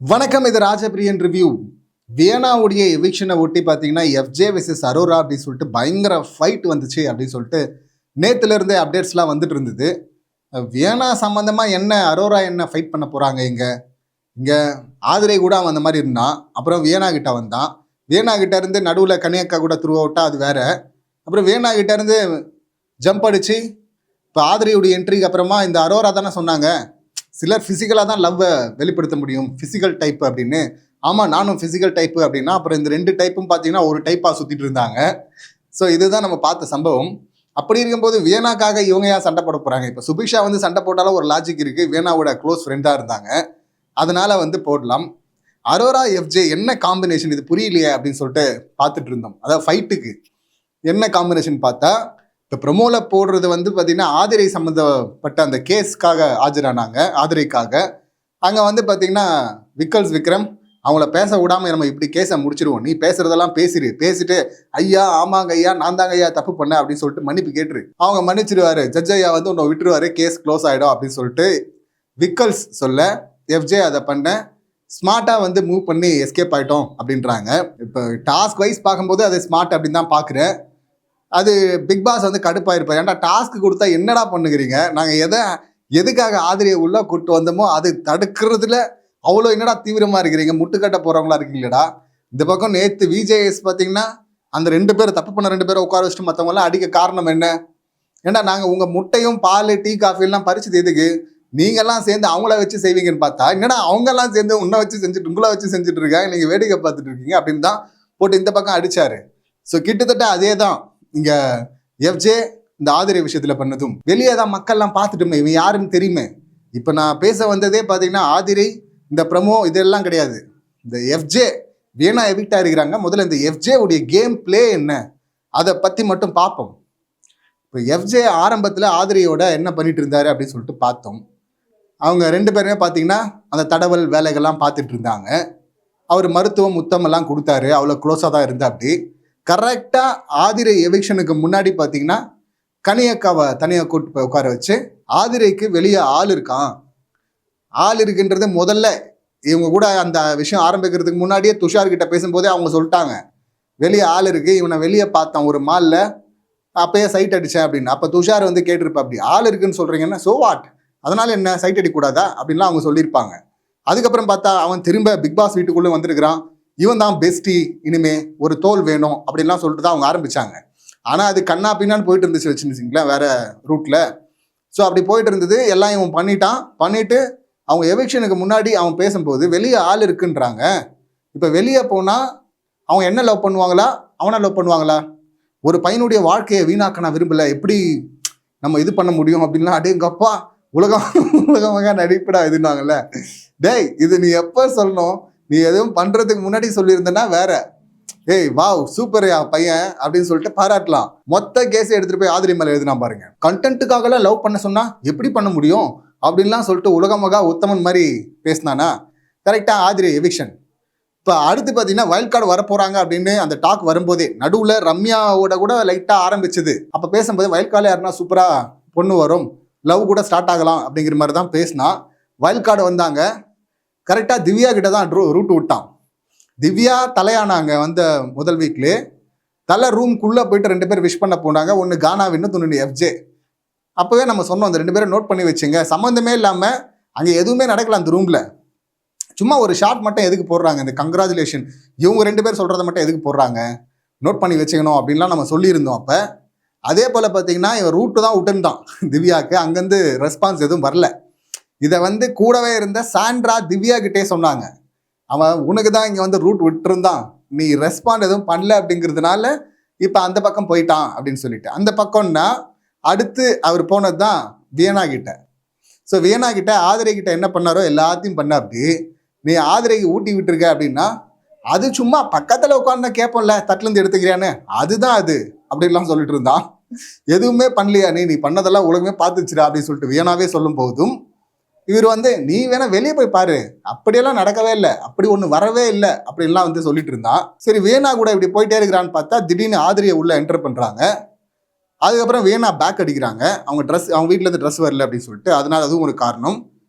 வணக்கம், இது ராஜபிரியன் ரிவ்யூ. வியனாவுடைய எவிக்ஷனை ஒட்டி பார்த்தீங்கன்னா எஃப்ஜே வெர்சஸ் அரோரா அப்படின்னு சொல்லிட்டு பயங்கர ஃபைட் வந்துச்சு அப்படின்னு சொல்லிட்டு நேத்துல இருந்தே அப்டேட்ஸ்லாம் வந்துட்டு இருந்தது. வியனா சம்மந்தமாக என்ன அரோரா என்ன ஃபைட் பண்ண போகிறாங்க? இங்கே ஆதிரை கூட அவன் அந்த மாதிரி இருந்தான். அப்புறம் வியனா கிட்ட வந்தான். வியனா கிட்ட இருந்து நடுவில் கனியக்கா கூட த்ரூ அவுட்டா, அது வேற. அப்புறம் வியனா கிட்ட இருந்து ஜம்ப் அடிச்சு இப்போ ஆதிரையுடைய என்ட்ரிக்கு அப்புறமா இந்த அரோரா தானே சொன்னாங்க, சிலர் ஃபிசிக்கலாக தான் லவ்வை வெளிப்படுத்த முடியும், ஃபிசிக்கல் டைப் அப்படின்னு. ஆமாம், நானும் ஃபிசிக்கல் டைப்பு அப்படின்னா அப்புறம் இந்த ரெண்டு டைப்பும் பார்த்தீங்கன்னா ஒரு டைப்பாக சுற்றிட்டு இருந்தாங்க. ஸோ இதுதான் நம்ம பார்த்த சம்பவம். அப்படி இருக்கும்போது வியனாக்காக இவங்க ஏன் சண்டை போட போகிறாங்க? இப்போ சுபிக்ஷா வந்து சண்டை போட்டாலும் ஒரு லாஜிக் இருக்குது, வியனாவோட க்ளோஸ் ஃப்ரெண்டாக இருந்தாங்க, அதனால வந்து போடலாம். அரோரா எஃப்ஜே என்ன காம்பினேஷன் இது புரியலையே அப்படின்னு சொல்லிட்டு பார்த்துட்டு இருந்தோம். அதாவது ஃபைட்டுக்கு என்ன காம்பினேஷன் பார்த்தா, இப்போ ப்ரொமோவில் போடுறது வந்து பார்த்தீங்கன்னா ஆதிரை சம்மந்தப்பட்ட அந்த கேஸ்க்காக ஆஜரானாங்க. ஆதிரைக்காக அங்கே வந்து பார்த்தீங்கன்னா விக்ரம் அவங்கள பேச விடாமல் நம்ம இப்படி கேஸை முடிச்சிருவோம், நீ பேசுறதெல்லாம் பேசிட்டு ஐயா ஆமாங்க ஐயா நான் தாங்க ஐயா தப்பு பண்ணேன் அப்படின்னு சொல்லிட்டு மன்னிப்பு கேட்டுரு. அவங்க மன்னிச்சிருவாரு, ஜட்ஜ் ஐயா வந்து உன்னை விட்டுருவாரு, கேஸ் க்ளோஸ் ஆகிடும் அப்படின்னு சொல்லிட்டு விக்கல்ஸ் சொல்ல எஃப்ஜே அதை பண்ண ஸ்மார்ட்டாக வந்து மூவ் பண்ணி எஸ்கேப் ஆகிட்டோம் அப்படின்றாங்க. இப்போ டாஸ்க் வைஸ் பார்க்கும்போது அதை ஸ்மார்ட் அப்படின்னு தான் பார்க்குறேன். அது பிக் பாஸ் வந்து கடுப்பாயிருப்பார். ஏன்டா டாஸ்க் கொடுத்தா என்னடா பண்ணுகிறீங்க, நாங்கள் எதுக்காக ஆதிரியை உள்ள கூட்டு வந்தோமோ அது தடுக்கிறதுல அவ்வளோ என்னடா தீவிரமாக இருக்கிறீங்க, முட்டுக்கட்ட போகிறவங்களா இருக்கீங்களடா. இந்த பக்கம் நேற்று விஜேஎஸ் பார்த்தீங்கன்னா அந்த 2 பேர் தப்பு பண்ண 2 பேரை உட்கார வச்சுட்டு மற்றவங்களாம் அடிக்க காரணம் என்ன? ஏன்னா நாங்கள் உங்கள் முட்டையும் பால் டீ காஃபிலாம் பறிச்சது எதுக்கு? நீங்கள்லாம் சேர்ந்து அவங்கள வச்சு செய்வீங்கன்னு பார்த்தா என்னடா அவங்கெல்லாம் சேர்ந்து உன்னை வச்சு செஞ்சுட்டு உங்களை வச்சு செஞ்சுட்டு இருக்காங்க, நீங்கள் வேடிக்கை பார்த்துட்டு இருக்கீங்க அப்படின்னு தான் போட்டு இந்த பக்கம் அடிச்சாரு. ஸோ கிட்டத்தட்ட அதே தான் இங்க எஃப்ஜே இந்த ஆதிரை விஷயத்துல பண்ணதும். வெளியே தான் மக்கள்லாம் பார்த்துட்டுமே இவன் யாருன்னு தெரியுமே. இப்போ நான் பேச வந்ததே பார்த்தீங்கன்னா ஆதிரை இந்த ப்ரமோ இதெல்லாம் கிடையாது, இந்த எஃப்ஜே வீணா எவிக்டா இருக்கிறாங்க. முதல்ல இந்த எஃப்ஜே உடைய கேம் பிளே என்ன அதை பத்தி மட்டும் பார்ப்போம். இப்போ எஃப்ஜே ஆரம்பத்தில் ஆதிரையோட என்ன பண்ணிட்டு இருந்தாரு அப்படின்னு சொல்லிட்டு பார்த்தோம். அவங்க 2 பேருமே பார்த்தீங்கன்னா அந்த தடவல் வேலைகள்லாம் பார்த்துட்டு இருந்தாங்க. அவர் மருத்துவம் முத்தமெல்லாம் கொடுத்தாரு, அவ்வளோ க்ளோஸாக தான் இருந்தா. அப்படி கரெக்டாக ஆதிரை எவிக்ஷனுக்கு முன்னாடி பார்த்தீங்கன்னா கனியக்காவை தனியாக கூட்டு போய் உட்கார வச்சு ஆதிரைக்கு வெளியே ஆள் இருக்கான், ஆள் இருக்குன்றது முதல்ல இவங்க கூட அந்த விஷயம் ஆரம்பிக்கிறதுக்கு முன்னாடியே துஷார்கிட்ட பேசும்போதே அவங்க சொல்லிட்டாங்க வெளியே ஆள் இருக்கு, இவனை வெளியே பார்த்தேன் ஒரு மாலில், அப்பயே சைட் அடித்தேன் அப்படின்னு. அப்போ துஷார் வந்து கேட்டிருப்பா, அப்படி ஆள் இருக்குன்னு சொல்கிறீங்கன்னா சோ வாட், அதனால என்ன சைட் அடிக்கூடாதா அப்படின்லாம் அவங்க சொல்லியிருப்பாங்க. அதுக்கப்புறம் பார்த்தா அவன் திரும்ப பிக் பாஸ் வீட்டுக்குள்ளே வந்திருக்கிறான், இவன் தான் பெஸ்டி, இனிமே ஒரு தோல் வேணும் அப்படின்லாம் சொல்லிட்டு தான் அவங்க ஆரம்பிச்சாங்க. ஆனால் அது கண்ணா பின்னான்னு போயிட்டு இருந்துச்சு வச்சுருந்துச்சிங்களேன் வேற ரூட்டில். ஸோ அப்படி போயிட்டு இருந்தது எல்லாம். இவன் பண்ணிட்டு அவங்க எவிக்ஷனுக்கு முன்னாடி அவன் பேசும்போது வெளியே ஆள் இருக்குன்றாங்க. இப்போ வெளியே போனால் அவங்க என்ன லவ் பண்ணுவாங்களா, அவனை லவ் பண்ணுவாங்களா? ஒரு பையனுடைய வாழ்க்கையை வீணாக்க நான் விரும்பலை, எப்படி நம்ம இது பண்ண முடியும் அப்படின்லாம் அடேங்கப்பா உலகமாக நடிப்படா இதுனாங்கல்ல. டேய் இது நீ எப்போ சொல்லணும், நீ எதுவும் பண்ணுறதுக்கு முன்னாடி சொல்லியிருந்தேன்னா வேற, ஏய் வாவ் சூப்பர்யா பையன் அப்படின்னு சொல்லிட்டு பாராட்டலாம். மொத்த கேஸை எடுத்துகிட்டு போய் ஆதிரை மேலே எழுதினா பாருங்க. கண்டென்ட்டுக்காகலாம் லவ் பண்ண சொன்னால் எப்படி பண்ண முடியும் அப்படின்லாம் சொல்லிட்டு உலகமகா உத்தமன் மாதிரி பேசினானா. கரெக்டாக ஆதிரை எவிக்ஷன். இப்போ அடுத்து பார்த்தீங்கன்னா வைல்ட் கார்டு வரப்போகிறாங்க அப்படின்னு அந்த டாக் வரும்போதே நடுவில் ரம்யாவோட கூட லைட்டாக ஆரம்பிச்சது. அப்போ பேசும்போது வைல்ட் கார்டில் யாருன்னா சூப்பராக பொண்ணு வரும், லவ் கூட ஸ்டார்ட் ஆகலாம் அப்படிங்கிற மாதிரி தான் பேசினா. வைல்ட் கார்டு வந்தாங்க, கரெக்டாக திவ்யா கிட்ட தான் ரூட் விட்டான். திவ்யா தலையானாங்க வந்த முதல் வீக்லேயே. தலை ரூம்குள்ளே போயிட்டு 2 பேர் விஷ் பண்ண போனாங்க, ஒன்று கானாவின்னு இன்னொன்று எஃப்ஜே. அப்போவே நம்ம சொன்னோம் அந்த 2 பேரை நோட் பண்ணி வச்சுங்க, சம்மந்தமே இல்லாமல் அங்கே எதுவுமே நடக்கல அந்த ரூமில், சும்மா ஒரு ஷார்ட் மட்டும் எதுக்கு போடுறாங்க, இந்த கங்க்ராச்சுலேஷன் இவங்க 2 பேர் சொல்கிறத மட்டும் எதுக்கு போடுறாங்க, நோட் பண்ணி வச்சுக்கணும் அப்படின்லாம் நம்ம சொல்லியிருந்தோம். அப்போ அதே போல் பார்த்தீங்கன்னா இவன் ரூட்டு தான் விட்டுருந்தான் திவ்யாவுக்கு, அங்கேருந்து ரெஸ்பான்ஸ் எதுவும் வரல. இதை வந்து கூடவே இருந்த சாண்ட்ரா திவ்யா கிட்டே சொன்னாங்க, அவன் உனக்கு தான் இங்கே வந்து ரூட் விட்டுருந்தான், நீ ரெஸ்பாண்ட் எதுவும் பண்ணல அப்படிங்கிறதுனால இப்போ அந்த பக்கம் போயிட்டான் அப்படின்னு சொல்லிட்டு. அந்த பக்கம்னா அடுத்து அவர் போனது தான் வியனா கிட்ட. ஸோ வியனா கிட்ட ஆதிரை கிட்ட என்ன பண்ணாரோ எல்லாத்தையும் பண்ண. அப்படி நீ ஆதிரைக்கு ஊட்டி விட்டுருக்க அப்படின்னா அது சும்மா பக்கத்தில் உட்காந்து கேட்போம்ல தட்டிலேருந்து எடுத்துக்கிறியான்னு, அதுதான் அது அப்படின்லாம் சொல்லிட்டு இருந்தான். எதுவுமே பண்ணலையா நீ பண்ணதெல்லாம் உலகமே பார்த்துச்சுடா அப்படின்னு சொல்லிட்டு வியனாவே சொல்லும் போதும் இவர் வந்து நீ வேணா வெளியே போய் பாரு, அப்படியெல்லாம் நடக்கவே இல்லை, அப்படி ஒன்று வரவே இல்லை அப்படின்லாம் வந்து சொல்லிட்டு இருந்தான். சரி வேணா கூட இப்படி போயிட்டே இருக்கிறான்னு பார்த்தா திடீர்னு ஆதிரியை உள்ள என்டர் பண்ணுறாங்க. அதுக்கப்புறம் வேணா பேக் அடிக்கிறாங்க, அவங்க வீட்டிலேருந்து ட்ரெஸ் வரல அப்படின்னு சொல்லிட்டு. அதனால அதுவும் ஒரு காரணம்.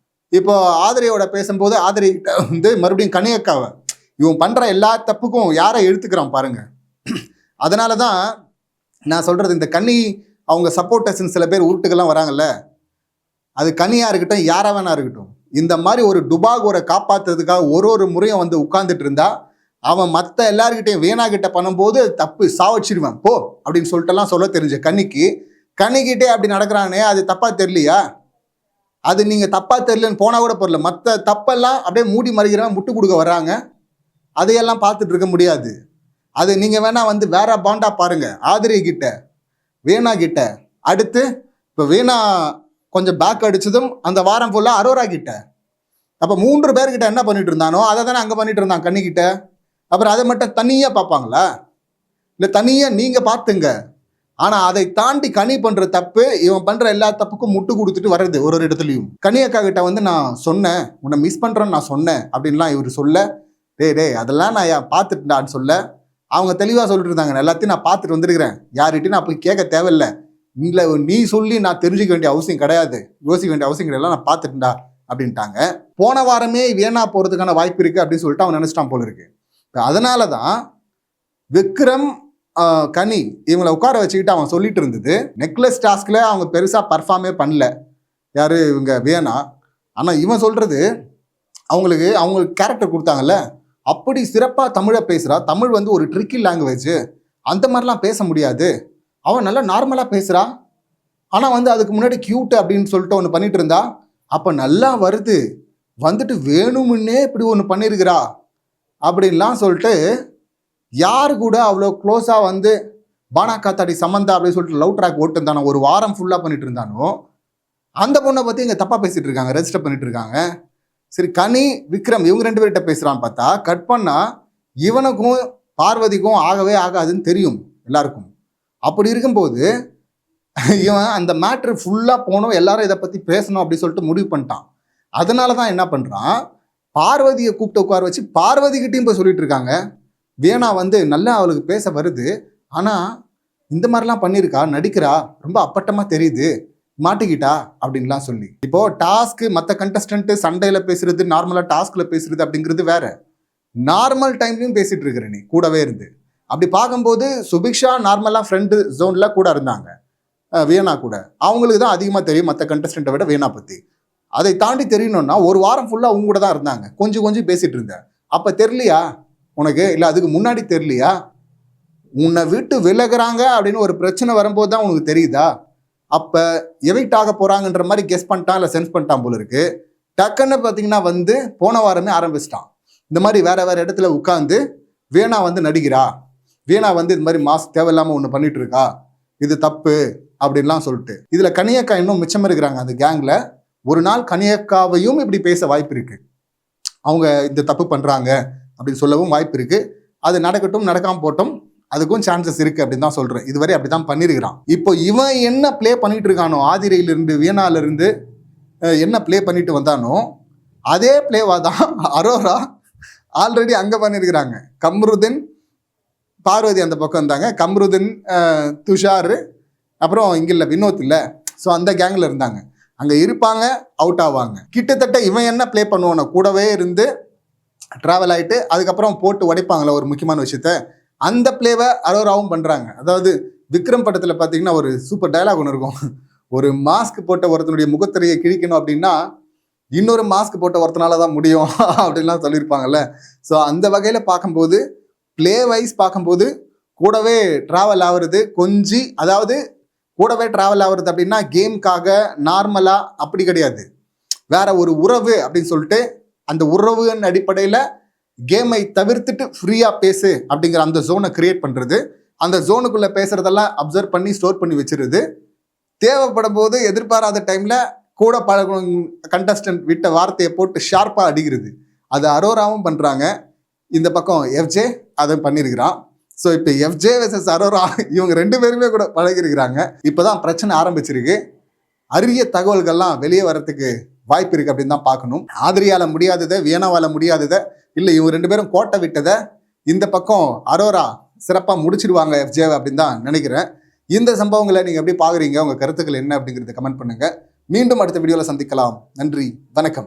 இப்போ ஆதிரியோட பேசும்போது ஆதிரி வந்து மறுபடியும் கனியக்காவை இவன் பண்ற எல்லா தப்புக்கும் யாரை எடுத்துக்கிறான் பாருங்க. அதனால தான் நான் சொல்றது, இந்த கன்னி அவங்க சப்போர்ட்டர்ஸ் சில பேர் உருட்டுக்கெல்லாம் வராங்கல்ல, அது கனியா இருக்கட்டும் யாரா வேணா இருக்கட்டும், இந்த மாதிரி ஒரு டுபாகோரை காப்பாத்துறதுக்காக ஒரு முறையும் வந்து உட்கார்ந்துட்டு இருந்தா அவன் மற்ற எல்லாருக்கிட்டையும் வேணா கிட்ட பண்ணும்போது தப்பு சாவச்சிடுவான் போ அப்படின்னு சொல்லிட்டுலாம் சொல்ல தெரிஞ்ச கன்னிக்கிட்டே அப்படி நடக்கிறானே, அது தப்பா தெரியலையா? அது நீங்க தப்பா தெரியலன்னு போனா கூட போறல, மற்ற தப்பெல்லாம் அப்படியே மூடி மறைக்கிறவன் முட்டு கொடுக்க வர்றாங்க, அதையெல்லாம் பார்த்துட்டு இருக்க முடியாது. அது நீங்க வேணா வந்து வேற பாண்டா பாருங்க, ஆதிரி கிட்ட வேணா கிட்ட. அடுத்து இப்போ வேணா கொஞ்சம் பேக் அடிச்சதும் அந்த வாரம் ஃபுல்லா அரோரா கிட்ட. அப்ப 3 பேர்கிட்ட என்ன பண்ணிட்டு இருந்தானோ அதை தானே அங்க பண்ணிட்டு இருந்தான் கன்னிக்கிட்ட. அப்புறம் அதை மட்டும் தனியா பார்ப்பாங்களா? இல்ல தனியா நீங்க பார்த்துங்க. ஆனா அதை தாண்டி கனி பண்ற தப்பு, இவன் பண்ற எல்லா தப்புக்கும் முட்டு கொடுத்துட்டு வர்றது ஒரு இடத்துலையும். கனியக்கா கிட்ட வந்து நான் சொன்னேன், உன்னை மிஸ் பண்றேன்னு நான் சொன்னேன் அப்படின்லாம் இவர் சொல்ல, டேய் அதெல்லாம் நான் பார்த்துட்டான்னு சொல்ல, அவங்க தெளிவா சொல்லிட்டு இருந்தாங்க, எல்லாத்தையும் நான் பார்த்துட்டு வந்திருக்கிறேன், யார்கிட்டையும் நான் போய் கேட்க தேவையில்லை, இல்லை நீ சொல்லி நான் தெரிஞ்சுக்க வேண்டிய அவசியம் கிடையாது, யோசிக்க வேண்டிய அவசியம் கிடையாது, நான் பார்த்துட்டா அப்படின்ட்டாங்க. போன வாரமே வேணா போறதுக்கான வாய்ப்பு இருக்கு அப்படின்னு சொல்லிட்டு அவன் நினைச்சிட்டான் போல இருக்கு. அதனால தான் விக்ரம் கனி இவங்களை உட்கார வச்சுக்கிட்டு அவன் சொல்லிட்டு இருந்தது, நெக்லஸ் டாஸ்க்ல அவங்க பெருசா பர்ஃபார்மே பண்ணல யாரு இவங்க வேணா. ஆனா இவன் சொல்றது, அவங்களுக்கு கேரக்டர் கொடுத்தாங்கல்ல, அப்படி சிறப்பா தமிழை பேசுறா, தமிழ் வந்து ஒரு ட்ரிக்கி லாங்குவேஜ், அந்த மாதிரிலாம் பேச முடியாது, அவன் நல்லா நார்மலா பேசுறா, ஆனா வந்து அதுக்கு முன்னாடி கியூட் அப்படின்னு சொல்லிட்டு ஒன்று பண்ணிட்டு இருந்தா, அப்ப நல்லா வருது, வந்துட்டு வேணுமுன்னே இப்படி ஒன்று பண்ணிருக்கிறா அப்படின்லாம் சொல்லிட்டு, யாரு கூட அவ்வளோ க்ளோஸா வந்து பானா காத்தாடி சமந்தா அப்படின்னு சொல்லிட்டு லவ் ட்ராக் ஓட்டு இருந்தானோ, ஒரு வாரம் ஃபுல்லா பண்ணிட்டு இருந்தானோ, அந்த பொண்ணை பத்தி இங்க தப்பா பேசிட்டு இருக்காங்க, ரெஜிஸ்டர் பண்ணிட்டு இருக்காங்க. சரி, கனி விக்ரம் இவங்க 2 பேர்கிட்ட பேசுறான்னு பார்த்தா, கட் பண்ணா இவனுக்கும் பார்வதிக்கும் ஆகவே ஆகாதுன்னு தெரியும் எல்லாருக்கும். அப்படி இருக்கும்போது இவன் அந்த மேட்ரு ஃபுல்லா போனோம், எல்லாரும் இதை பத்தி பேசணும் அப்படின்னு சொல்லிட்டு முடிவு பண்ணிட்டான். அதனாலதான் என்ன பண்றான், பார்வதியை கூப்பிட்டு உட்கார வச்சு பார்வதி கிட்டையும் போய் சொல்லிட்டு இருக்காங்க, வேணா வந்து நல்லா அவளுக்கு பேச வருது, ஆனா இந்த மாதிரிலாம் பண்ணியிருக்கா, நடிக்கிறா, ரொம்ப அப்பட்டமா தெரியுது, மாட்டிக்கிட்டா அப்படின்லாம் சொல்லி. இப்போ டாஸ்க் மற்ற கண்டஸ்டன்ட் சண்டையில பேசுறது, நார்மலா டாஸ்க்ல பேசுறது அப்படிங்கிறது வேற, நார்மல் டைம்லயும் பேசிட்டு இருக்கிற நீ கூடவே இருந்து. அப்படி பார்க்கும்போது சுபிக்ஷா நார்மலா ஃப்ரெண்டு ஜோன்ல கூட இருந்தாங்க, வேணா கூட, அவங்களுக்கு தான் அதிகமா தெரியும் மற்ற கண்டஸ்டன்ட்டை விட வேணா பத்தி. அதை தாண்டி தெரியணும்னா ஒரு வாரம் ஃபுல்லா அவங்க கூட தான் இருந்தாங்க, கொஞ்சம் பேசிட்டு இருந்தேன், அப்ப தெரியலையா உனக்கு? இல்லை அதுக்கு முன்னாடி தெரியலையா? உன்னை விட்டு விலகுறாங்க அப்படின்னு ஒரு பிரச்சனை வரும்போது தான் உனக்கு தெரியுதா? அப்ப எவிக்ட் ஆக போறாங்கன்ற மாதிரி கெஸ் பண்ணிட்டான், இல்லை சென்ஸ் பண்ணிட்டான் போல இருக்கு. டக்குன்னு பார்த்தீங்கன்னா வந்து போன வாரமே ஆரம்பிச்சிட்டான், இந்த மாதிரி வேற இடத்துல உட்காந்து வேணா வந்து நடிக்கிறா, வேணா வந்து இது மாதிரி மாஸ்க் தேவையில்லாம ஒன்று பண்ணிட்டு இருக்கா, இது தப்பு அப்படின்லாம் சொல்லிட்டு. இதுல கனியக்கா இன்னும் மிச்சம் இருக்கிறாங்க அந்த கேங்ல. ஒரு நாள் கனியக்காவையும் இப்படி பேச வாய்ப்பு இருக்கு, அவங்க இந்த தப்பு பண்றாங்க அப்படின்னு சொல்லவும் வாய்ப்பு இருக்கு. அது நடக்கட்டும், நடக்காம போட்டோம், அதுக்கும் சான்சஸ் இருக்கு அப்படின்னு தான் சொல்றேன். இதுவரை அப்படிதான் பண்ணிருக்கிறான். இப்போ இவன் என்ன பிளே பண்ணிட்டு இருக்கானோ, ஆதிரையிலிருந்து வீணால இருந்து என்ன பிளே பண்ணிட்டு வந்தானோ அதே பிளேவா தான் அரோரா ஆல்ரெடி அங்க பண்ணிருக்கிறாங்க. கம்ருதீன் பார்வதி அந்த பக்கம் இருந்தாங்க, கம்ருதீன் துஷார் அப்புறம் இங்க இல்ல வினோத் இல்ல, ஸோ அந்த கேங்ல இருந்தாங்க, அங்க இருப்பாங்க, அவுட் ஆவாங்க. கிட்டத்தட்ட இவன் என்ன பிளே பண்ணுவானோ கூடவே இருந்து டிராவல் ஆகிட்டு அதுக்கப்புறம் போட்டு உடைப்பாங்களா ஒரு முக்கியமான விஷயத்த, அந்த பிளேவை அரோராவும் பண்றாங்க. அதாவது விக்ரம் படத்துல பாத்தீங்கன்னா ஒரு சூப்பர் டயலாக் ஒன்று இருக்கும், ஒரு மாஸ்க் போட்ட ஒருத்தனுடைய முகத்திரையை கிழிக்கணும் அப்படின்னா இன்னொரு மாஸ்க் போட்ட ஒருத்தனால தான் முடியும் அப்படின்லாம் சொல்லியிருப்பாங்கல்ல. ஸோ அந்த வகையில பார்க்கும்போது பிளே வைஸ் பார்க்கும்போது கூடவே டிராவல் ஆகுறது கொஞ்சி, அதாவது கூடவே டிராவல் ஆகுறது அப்படின்னா கேம்காக நார்மலா அப்படி கிடையாது, வேற ஒரு உறவு அப்படின்னு சொல்லிட்டு அந்த உறவுன்னு அடிப்படையில் கேமை தவிர்த்துட்டு ஃப்ரீயா பேசு அப்படிங்கிற அந்த ஜோனை கிரியேட் பண்றது, அந்த ஜோனுக்குள்ள பேசுறதெல்லாம் அப்சர்வ் பண்ணி ஸ்டோர் பண்ணி வச்சிருது, தேவைப்படும் போது எதிர்பாராத டைம்ல கூட பழகும் கண்டஸ்டன்ட் விட்ட வார்த்தையை போட்டு ஷார்ப்பா அடிக்கிறது, அது அரோராவும் பண்றாங்க. இந்த பக்கம் எஃப்ஜே அதை பண்ணியிருக்கிறான். ஸோ இப்போ எஃப்ஜே வெர்சஸ் அரோரா இவங்க 2 பேருமே கூட பழகிருக்கிறாங்க. இப்போதான் பிரச்சனை ஆரம்பிச்சிருக்கு, அரிய தகவல்கள்லாம் வெளியே வரத்துக்கு வாய்ப்பு இருக்கு அப்படின்னு தான் பார்க்கணும். ஆதிரியால முடியாததை, வேணாவால முடியாததை, இல்லை இவங்க 2 பேரும் கோட்டை விட்டதை இந்த பக்கம் அரோரா சிறப்பா முடிச்சிருவாங்க எஃப்ஜே அப்படின்னு தான் நினைக்கிறேன். இந்த சம்பவங்களை நீங்க எப்படி பாக்குறீங்க, உங்க கருத்துக்கள் என்ன அப்படிங்கறத கமெண்ட் பண்ணுங்க. மீண்டும் அடுத்த வீடியோல சந்திக்கலாம். நன்றி, வணக்கம்.